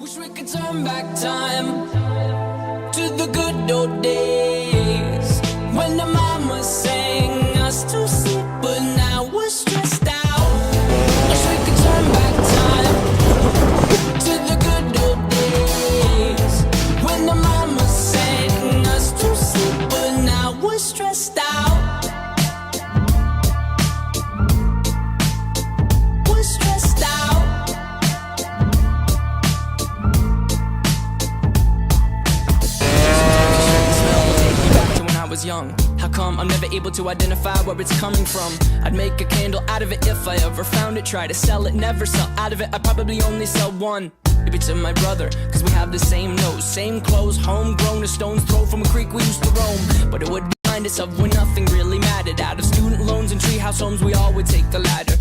Wish we could turn back time to the good old days when the mama sang us to sleep, but now we're stressed out. Wish we could turn back time to the good old days when the mama sang us to sleep, but now we're stressed out. We're stressed out. Was young. How come I'm never able to identify where it's coming from? I'd make a candle out of it if I ever found it. Try to sell it, never sell out of it. I'd probably only sell one. Maybe to my brother, cause we have the same nose, same clothes, homegrown, a stone's throw from a creek we used to roam. But it would remind us of when nothing really mattered. Out of student loans and treehouse homes, we all would take the ladder.